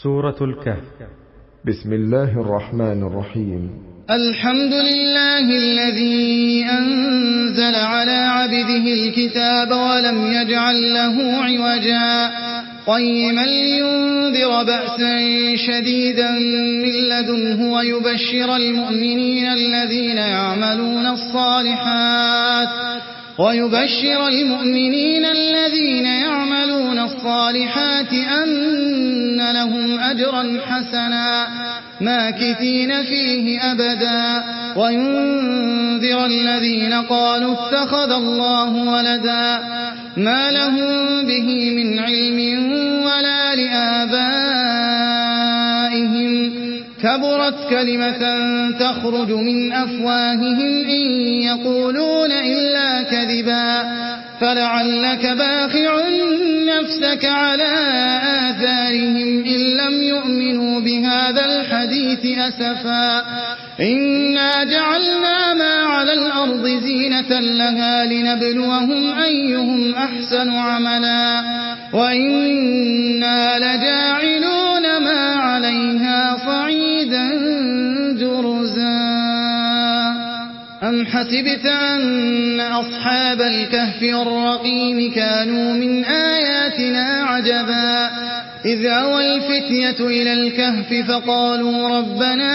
سورة الكهف. بسم الله الرحمن الرحيم. الحمد لله الذي أنزل على عبده الكتاب ولم يجعل له عوجا قيما لينذر بأسا شديدا من لدنه ويبشر المؤمنين الذين يعملون الصالحات أن لهم أجرا حسنا ماكثين فيه أبدا وينذر الذين قالوا اتخذ الله ولدا ما لهم به من علم ولا لآبائهم كبرت كلمة تخرج من أفواههم إن يقولون إلا كذبا فلعلك باخع نفسك على آثارهم إن لم يؤمنوا بهذا الحديث أسفا إنا جعلنا ما على الأرض زينة لها لنبلوهم أيهم أحسن عملا وإنا لجاعلون ما عليها صعيدا جرزا أم حسبت أن أصحاب الكهف والرقيم كانوا من آياتنا عجبا إذ أوى الفتية إلى الكهف فقالوا ربنا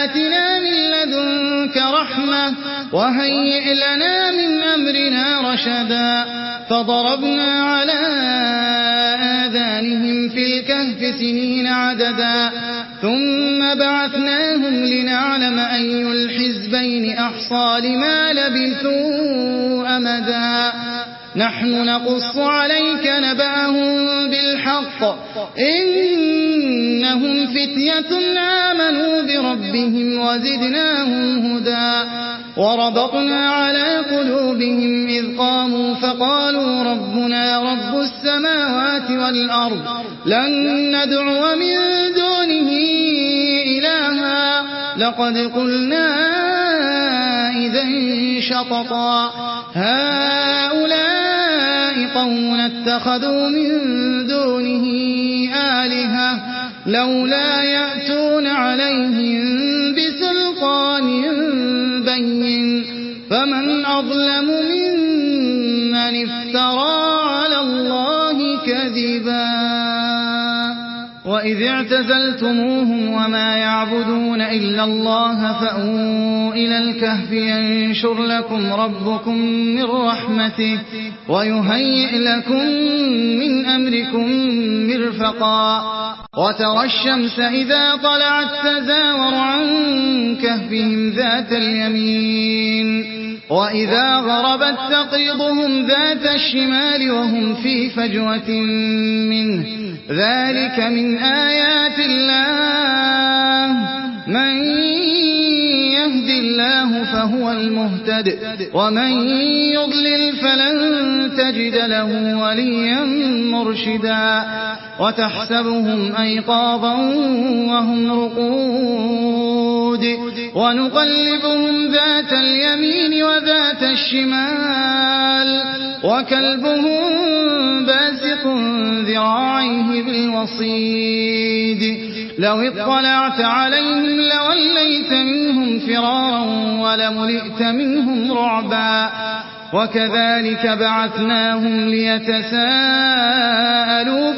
آتنا من لدنك رحمة وهيئ لنا من أمرنا رشدا فضربنا على آذانهم في الكهف سنين عددا ثم بعثناهم لنعلم أي الحزبين أحصى لما لبثوا أمدا نحن نقص عليك نبأهم بالحق إنهم فتية آمنوا بربهم وزدناهم هدى وربطنا على قلوبهم إذ قاموا فقالوا ربنا رب السماوات والأرض لن ندعو من دونه إلها لقد قلنا إذا شططا هؤلاء قوم اتخذوا من دونه آلهة لولا يأتون عليهم بسلطان بين فمن أظلم ممن افترى على الله كذبا وإذ اعتزلتموهم وما يعبدون إلا الله فأووا إلى الكهف ينشر لكم ربكم من رحمته ويهيئ لكم من أمركم مرفقا وترى الشمس إذا طلعت تزاور عن كهفهم ذات اليمين وإذا غربت تقرضهم ذات الشمال وهم في فجوة منه ذلك من آيات الله من يهد الله فهو المهتد ومن يضلل فلن تجد له وليا مرشدا وتحسبهم أيقاظا وهم رقود ونقلبهم ذات اليمين وذات الشمال وكلبهم باسق ذراعيه بالوصيد لو اطلعت عليهم لوليت منهم فرارا ولملئت منهم رعبا وكذلك بعثناهم ليتساءلوا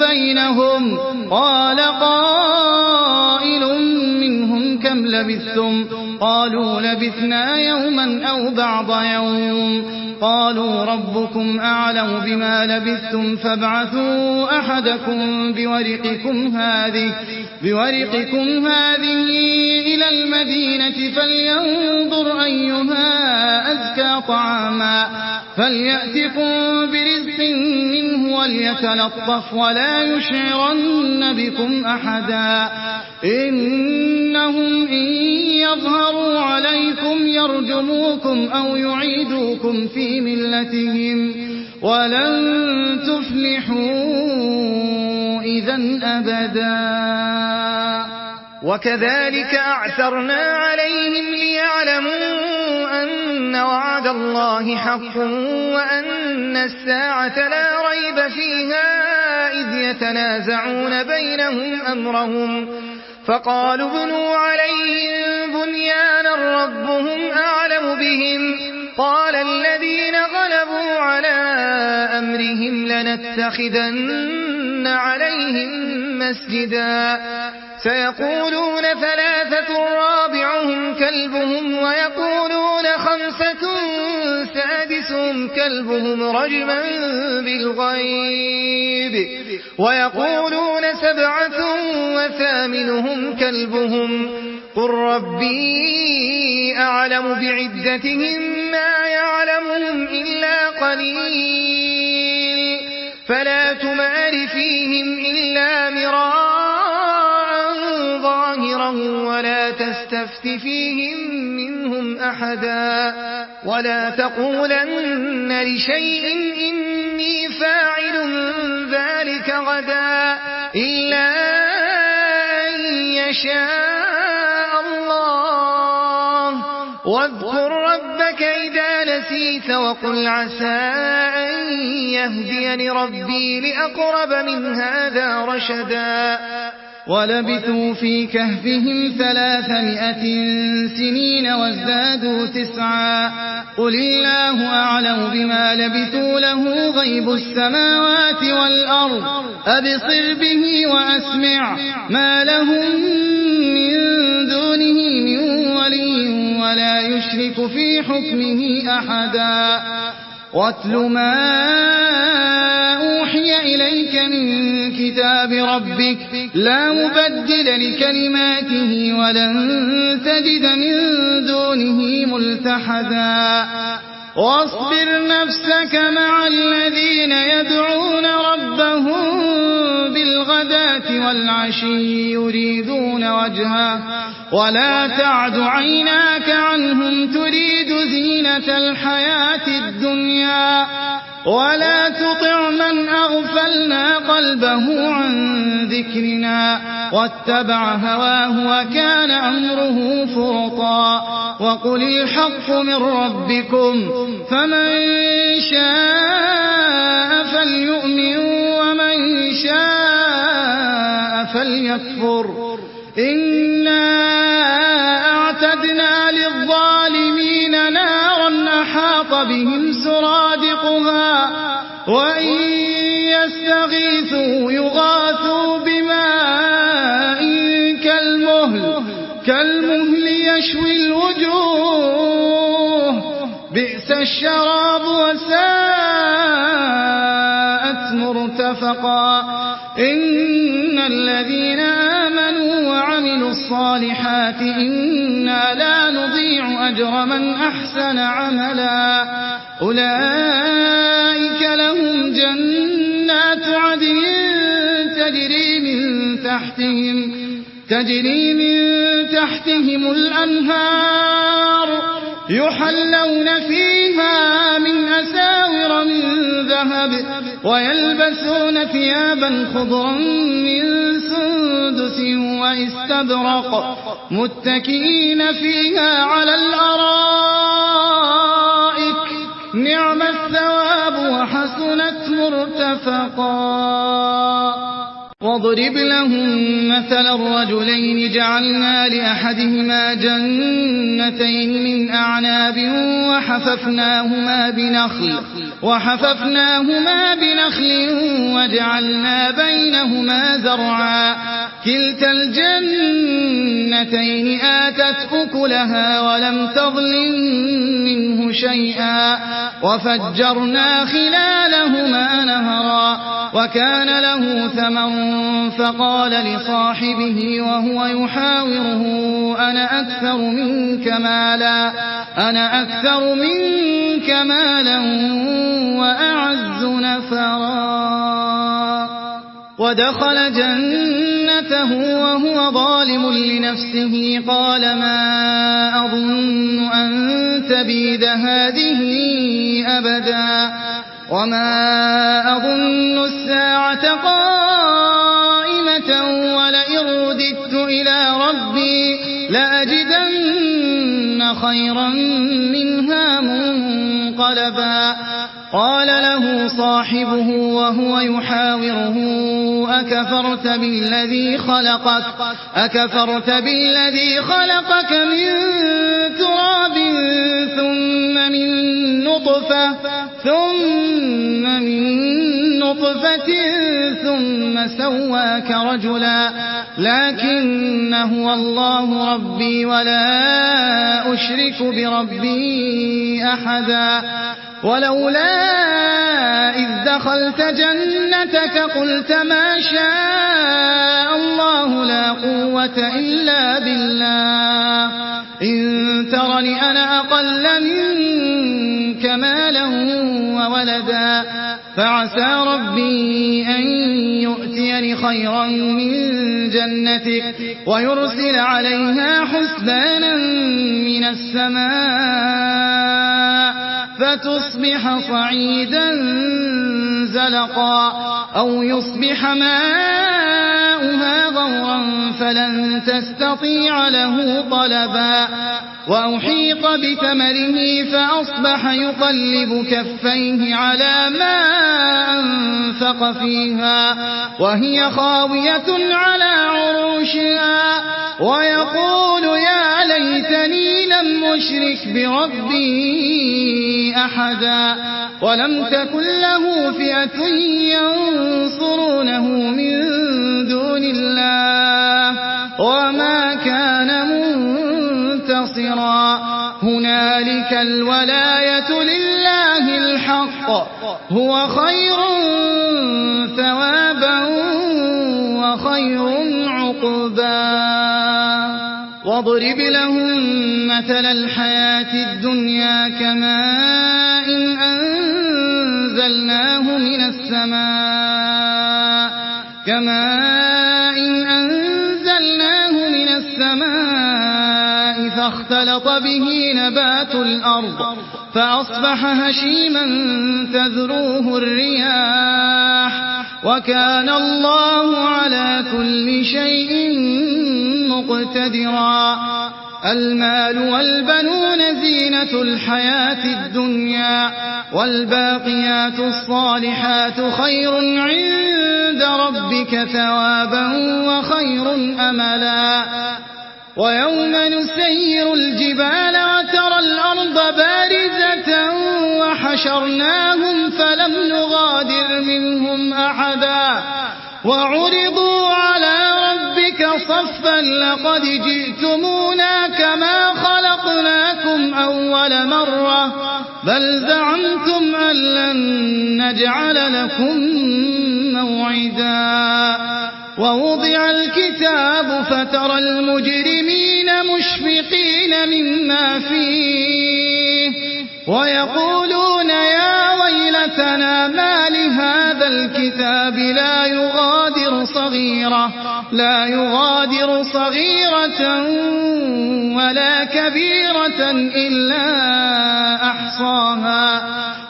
بينهم قال قائل منهم كم لبثتم قالوا لبثنا يوما أو بعض يوم قالوا ربكم أعلم بما لبثتم فابعثوا أحدكم بورقكم هذه إلى المدينة فلينظر أيها أزكى طعاما فليأتكم برزق منه وليتلطف ولا يشعرن بكم أحدا إنهم إن يظهروا عليكم يرجموكم أو يعيدوكم في ملتهم ولن تفلحوا إذا أبدا وكذلك أعثرنا عليهم ليعلموا أن وعد الله حق وأن الساعة لا ريب فيها إذ يتنازعون بينهم أمرهم فقالوا ابنوا عليهم بنيانا ربهم أعلم بهم قال الذين غلبوا على أمرهم لنتخذن عليهم مسجدا سيقولون ثلاثة رابعهم كلبهم ويقولون خمسة سادسهم كلبهم رجما بالغيب ويقولون سبعة وثامنهم كلبهم قل ربي أعلم بعدتهم ما يعلمهم إلا قليل فلا تمار فيهم إلا مراء ظاهرا ولا تستفت فيهم منهم أحدا ولا تقولن لشيء إني فاعل ذلك غدا إلا أن يشاء الله واذكر ربك إذا نسيت وقل عسى أن يهديني ربي لأقرب من هذا رشدا ولبثوا في كهفهم 300 سنين وازدادوا 9 قل الله أعلم بما لبثوا له غيب السماوات والأرض أبصر به وأسمع ما لهم من دونه من ولي ولا يشرك في حكمه أحدا واتل ما أوحي إليك من كتاب ربك لا مبدل لكلماته ولن تجد من دونه ملتحدا واصبر نفسك مع الذين يدعون ربهم بالغداة والعشي يريدون وجهه ولا تعد عيناك عنهم تريد زينة الحياة الدنيا ولا تطع من أغفلنا قلبه عن ذكرنا واتبع هواه وكان أمره فرطا وقل الحق من ربكم فمن شاء فليؤمن ومن شاء فليكفر إنا أعتدنا للظالمين نارا أحاط بهم سرادقها وإن يستغيثوا يغاثوا بماء كالمهل يشوي الوجوه بئس الشراب وساءت مرتفقا إن الذين آمنوا وعملوا الصالحات إنا لا نضيع أجر من أحسن عملا أولئك لهم جنات عدن تجري من تحتهم الأنهار يحلون فيها من أساور من ذهب ويلبسون ثيابا خضرا من سندس واستبرق متكئين فيها على الأرائك نعم الثواب وحسنت مرتفقا واضرب لهم مثل الرجلين جعلنا لأحدهما جنتين من أعناب وحففناهما بنخل وجعلنا بينهما زرعا كلتا الجنتين آتت أكلها ولم تظلم منه شيئا وفجرنا خلالهما نهرا وكان له ثمر فقال لصاحبه وهو يحاوره أنا أكثر منك مالا وأعز نفرا ودخل جنته وهو ظالم لنفسه قال ما أظن أن تبيد هذه أبدا وما أظن الساعة قائمة ولئن رددت إلى ربي لأجدن خيرا منها منقلبا قال له صاحبه وهو يحاوره أكفرت بالذي خلقك من تراب ثم من نطفة ثم سواك رجلا لكن هو الله ربي ولا أشرك بربي أحدا ولولا إذ دخلت جنتك قلت ما شاء الله لا قوة إلا بالله إن ترني أنا أقل منك مالا وولدا فعسى ربي أن يؤتيني خيرا من جنتك ويرسل عليها حسبانا من السماء فتصبح صعيدا زلقا أو يصبح ماؤها غورا فلن تستطيع له طلبا وأحيط بثمره فأصبح يقلب كفيه على ما أنفق فيها وهي خاوية على عروشها ويقول يا ليتني لم أشرك بربي أحدا ولم تكن له فئة ينصرونه من دون الله وما كان منتصرا هنالك الولاية لله الحق هو خير ثوابا وخير عقبا واضرب لهم مثل الحياة الدنيا كماء أنزلناه من السماء فاختلط به نبات الأرض فأصبح هشيما تذروه الرياح وكان الله على كل شيء مقتدرا المال والبنون زينة الحياة الدنيا والباقيات الصالحات خير عند ربك ثوابا وخير أملا ويوم نسير الجبال وترى الأرض بارزة وحشرناهم فلم نغادر منهم أحدا وعرضوا على ربك صفا لقد جئتمونا كما خلقناكم أول مرة بل زعمتم أن لن نجعل لكم موعدا ووضع الكتاب فترى المجرمين مشفقين مما فيه ويقولون يا ويلتنا ما لهذا الكتاب لا يغادر صغيرة ولا كبيرة إلا أحصاها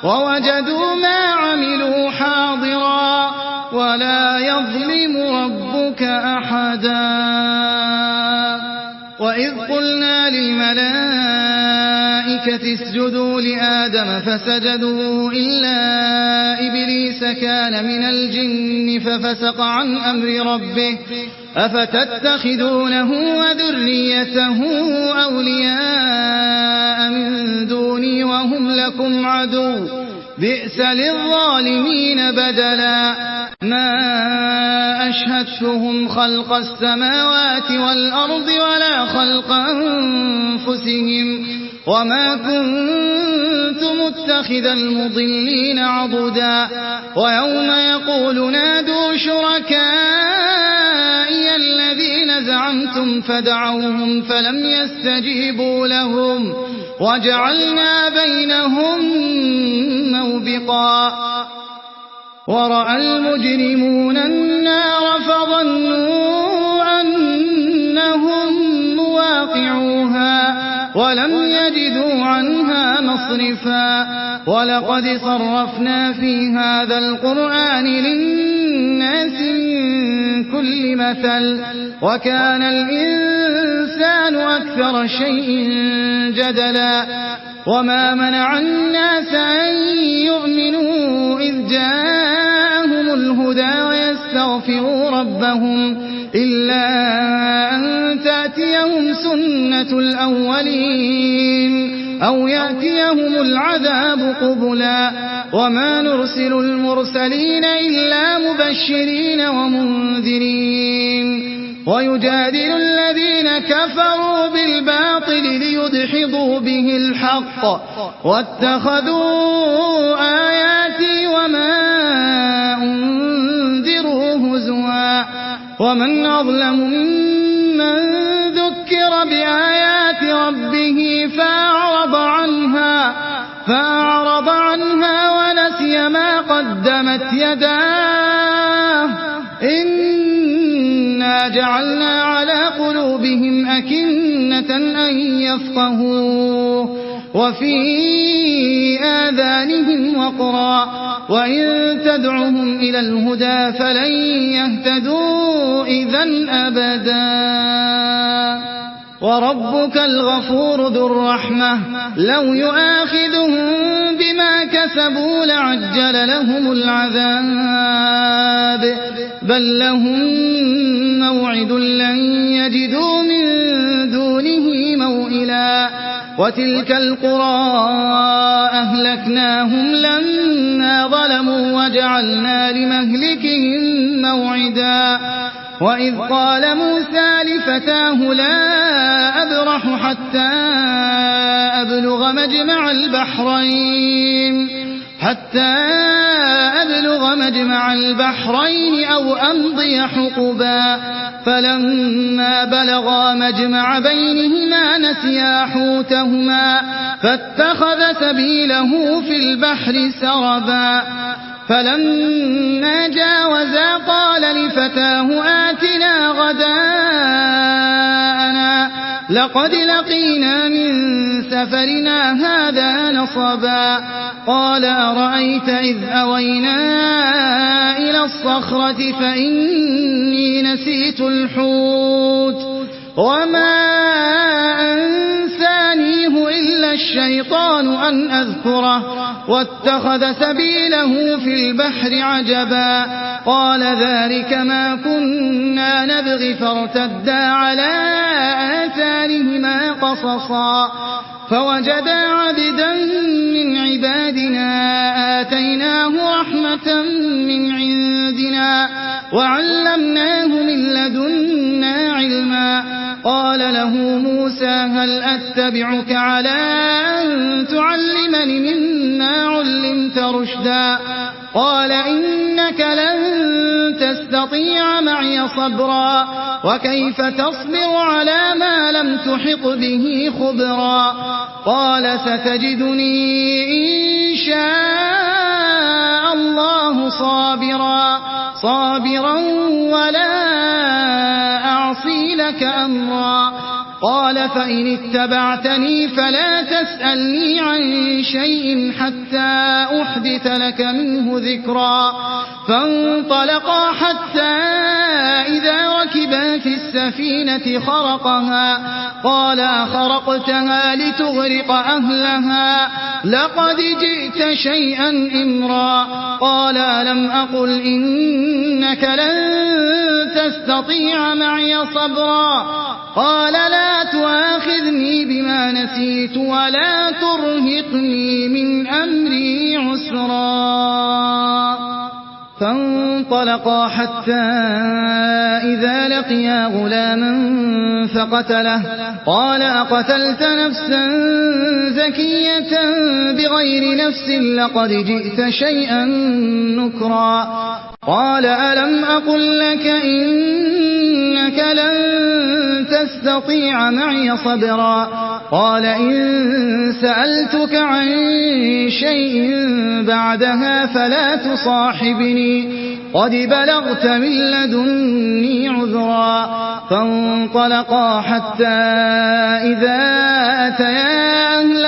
ووجدوا ما عملوا حاضرا ولا يظلم ربك أحدا وإذ قلنا للملائكة اسجدوا لآدم فسجدوا إلا إبليس كان من الجن ففسق عن أمر ربه أفتتخذونه وذريته أولياء من دوني وهم لكم عدو بئس للظالمين بدلا ما أشهدتهم خلق السماوات والأرض ولا خلق أنفسهم وما كنت متخذ المضلين عضدا ويوم يقول نادوا شركائي الذين زعمتم فدعوهم فلم يستجيبوا لهم وجعلنا بينهم موبقا ورأى المجرمون النار فظنوا أنهم مواقعوها ولم يجدوا عنها مصرفا ولقد صرفنا في هذا القرآن للناس من كل مثل وكان الإنسان أكثر شيء جدلا وما منع الناس أن يؤمنوا إذ جاءهم الهدى ويستغفروا ربهم إلا أن تأتيهم سنة الأولين أو يأتيهم العذاب قبلا وما نرسل المرسلين إلا مبشرين ومنذرين ويجادل الذين كفروا بالباطل ليدحضوا به الحق واتخذوا آياتي وما أنذروا هزوا ومن أظلم ممن ذكر بآيات ربه فأعرض عنها ونسي ما قدمت يداه إنا جعلنا على قلوبهم أكنة أن يفقهوه وفي آذانهم وقرا وإن تدعهم إلى الهدى فلن يهتدوا إذن أبدا وربك الغفور ذو الرحمة لو يؤاخذهم بما كسبوا لعجل لهم العذاب بل لهم موعد لن يجدوا من دونه موئلا وتلك القرى أهلكناهم لما ظلموا وجعلنا لمهلكهم موعدا وإذ قال موسى لفتاه لا أبرح حتى أبلغ مجمع البحرين أو أمضي حقبا فلما بلغا مجمع بينهما نسيا حوتهما فاتخذ سبيله في البحر سربا فلما جاوزا قال لفتاه آتنا غداءنا لقد لقينا من سفرنا هذا نصبا قال أرأيت إذ أوينا إلى الصخرة فإني نسيت الحوت وما أنسانيه إلا الشيطان أن أذكره واتخذ سبيله في البحر عجبا قال ذلك ما كنا نبغي فارتدا على آثارهما قصصا فوجدا عبدا من عبادنا آتيناه رحمة من عندنا وعلمناه من لدنا علما قال له موسى هل أتبعك على أن تعلمني مما علمت رشدا قال إنك لن تستطيع معي صبرا وكيف تصبر على ما لم تحط به خبرا قال ستجدني إن شاء الله صابرا ولا أعصي لك أمرا قال فإن اتبعتني فلا تسألني عن شيء حتى أحدث لك منه ذكرا فانطلقا حتى إذا ركبا في السفينة خرقها قال أخرقتها لتغرق أهلها لقد جئت شيئا إمرا قال ألم أقل إنك لن تستطيع معي صبرا قال لا تؤاخذني بما نسيت ولا ترهقني من أمري عسرا فانطلقا حتى إذا لقيا غلاما فقتله قال أقتلت نفسا زكية بغير نفس لقد جئت شيئا نكرا قال ألم أقل لك إنك لن تستطيع معي صبرا قال إن سألتك عن شيء بعدها فلا تصاحبني قد بلغت من لدني عذرا فانطلقا حتى إذا أتيا أهل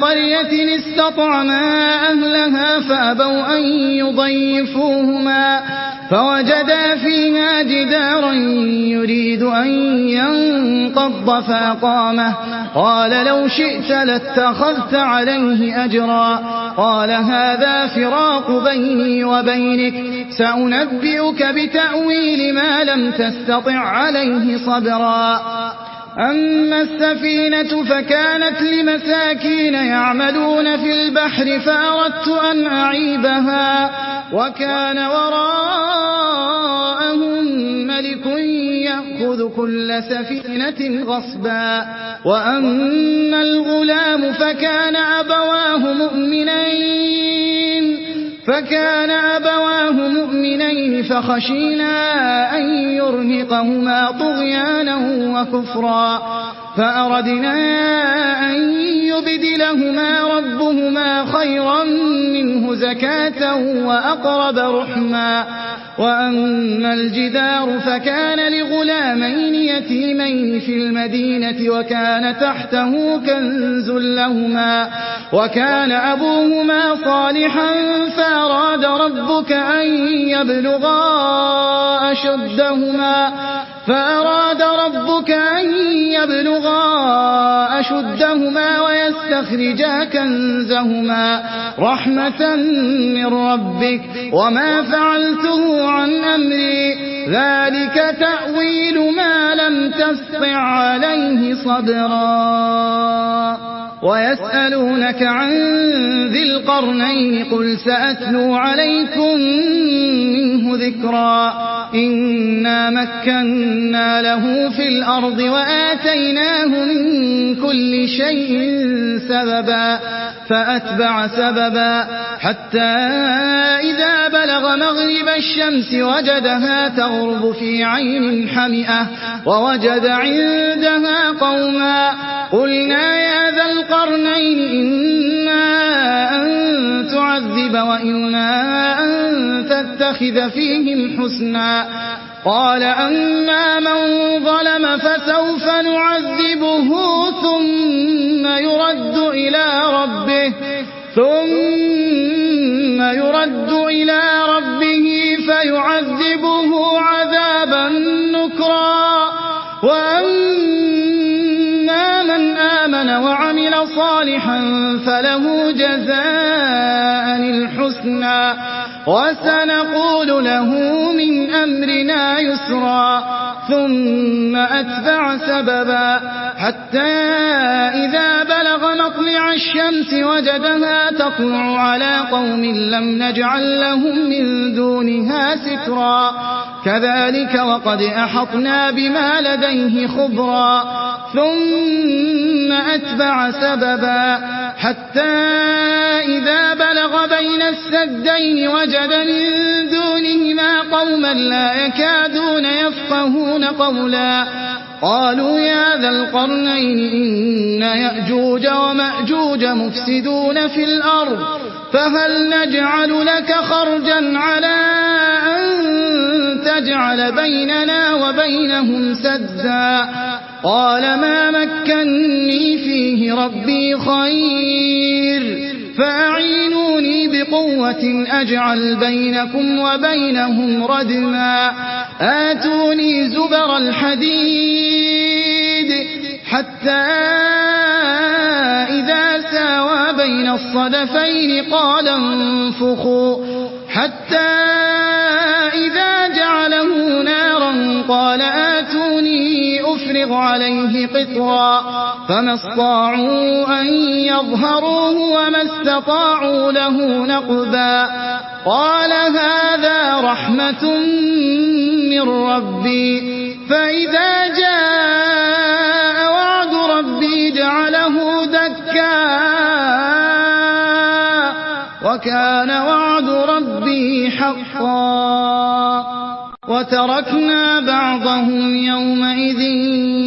قرية استطعما أهلها فأبوا أن فوجدا فيها جدارا يريد أن ينقض فأقامه قال لو شئت لاتخذت عليه أجرا قال هذا فراق بيني وبينك سأنبئك بتأويل ما لم تستطع عليه صبرا أما السفينة فكانت لمساكين يعملون في البحر فأردت أن أعيبها وكان وراءهم ملك يأخذ كل سفينة غصبا وأما الغلام فكان أبواه مؤمنين فخشينا أن يرهقهما طغيانا وكفرا فأردنا أن يبدلهما ربهما خيرا منه زكاة وأقرب رحما وأما الجدار فكان لغلامين يتيمين في المدينة وكان تحته كنز لهما وكان أبوهما صالحا فأراد ربك أن يبلغا أشدهما ويستخرجا كنزهما رحمة من ربك وما فعلته عن أمري ذلك تأويل ما لم تستطع عليه صبرا ويسألونك عن ذي القرنين قل سأتلو عليكم منه ذكرا إنا مكنا له في الأرض وآتيناه من كل شيء سببا فأتبع سببا حتى إذا بلغ مغرب الشمس وجدها تغرب في عين حمئة ووجد عندها قوما قلنا يا ذا القرنين إما أن تعذب وإما أن تتخذ فيهم حسنا قال أما من ظلم فسوف نعذبه ثم يرد إلى ربه فيعذبه عذابا نكرا وأما من آمن وعمل صالحا فله جزاء الحسنى وسنقول له من أمرنا يسرا ثم أتبع سببا حتى إذا بلغ مطلع الشمس وجدها تطلع على قوم لم نجعل لهم من دونها سترا كذلك وقد أحطنا بما لديه خبرا ثم أتبع سببا حتى إذا بلغ بين السدين وجد من دونهما قوما لا يكادون يفقهون قولا قالوا يا ذا القرنين إن يأجوج ومأجوج مفسدون في الأرض فهل نجعل لك خرجا على أن تجعل بيننا وبينهم سدا قال ما مكني فيه ربي خير فأعينوني بقوة أجعل بينكم وبينهم ردما آتوني زبر الحديد حتى إذا ساوى بين الصدفين قال انفخوا حتى إذا جعله نارا قال آتوني أفرغ عليه قطرا فما استطاعوا أن يظهروه وما استطاعوا له نقبا قال هذا رحمة من ربي فإذا جاء وعد ربي جعله دكا وكان وعد ربي حقا وتركنا بعضهم يومئذ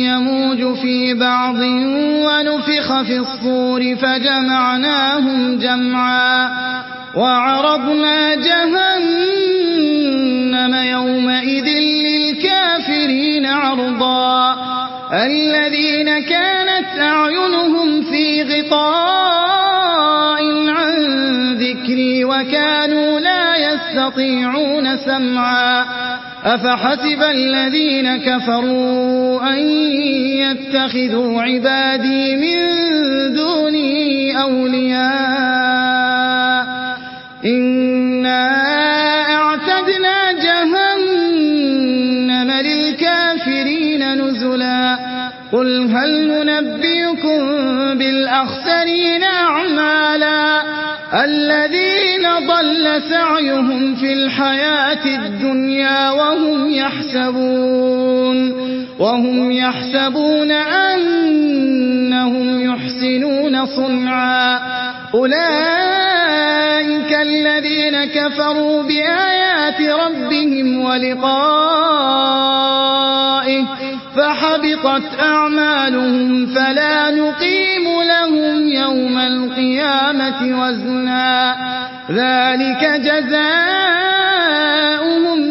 يموج في بعض ونفخ في الصور فجمعناهم جمعا وعرضنا جهنم يومئذ للكافرين عرضا الذين كانت أعينهم في غطاء عن ذكري وكانوا لا يسمعون يستطيعون سمعا أفحسب الذين كفروا أن يتخذوا عبادي من دوني أولياء إنا أعتدنا جهنم للكافرين نزلا قل هل ننبئكم بالأخسرين أعمالا الذين ضل سعيهم في الحياة الدنيا وهم يحسبون أنهم يحسنون صنعا أولئك الذين كفروا بآيات ربهم ولقائه فحبطت أعمالهم فلا نقيم لهم يوم القيامة وزنا ذلك جزاؤهم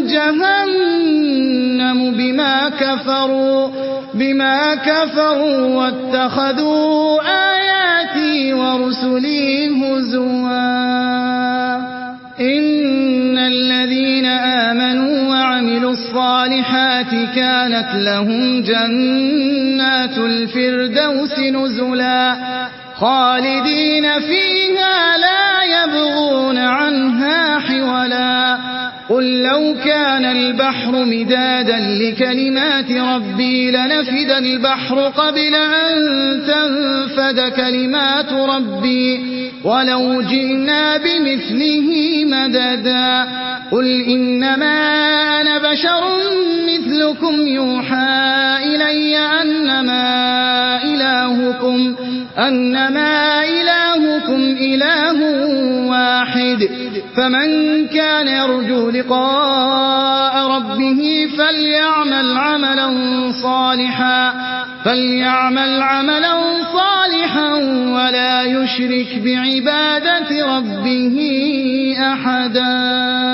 جهنم بما كفروا واتخذوا آياتي ورسلي هزوا إن الذين آمنوا وعملوا الصالحات كانت لهم جنات الفردوس نزلا خالدين فيها لا يبغون عنها حولا قل لو كان البحر مدادا لكلمات ربي لنفد البحر قبل أن تنفد كلمات ربي ولو جئنا بمثله مددا قل إنما أنا بشر مثلكم يوحى إلي أنما إلهكم إله واحد فمن كان يرجو لقاء ربه فليعمل عملا صالحا ولا يشرك بعبادة ربه أحدا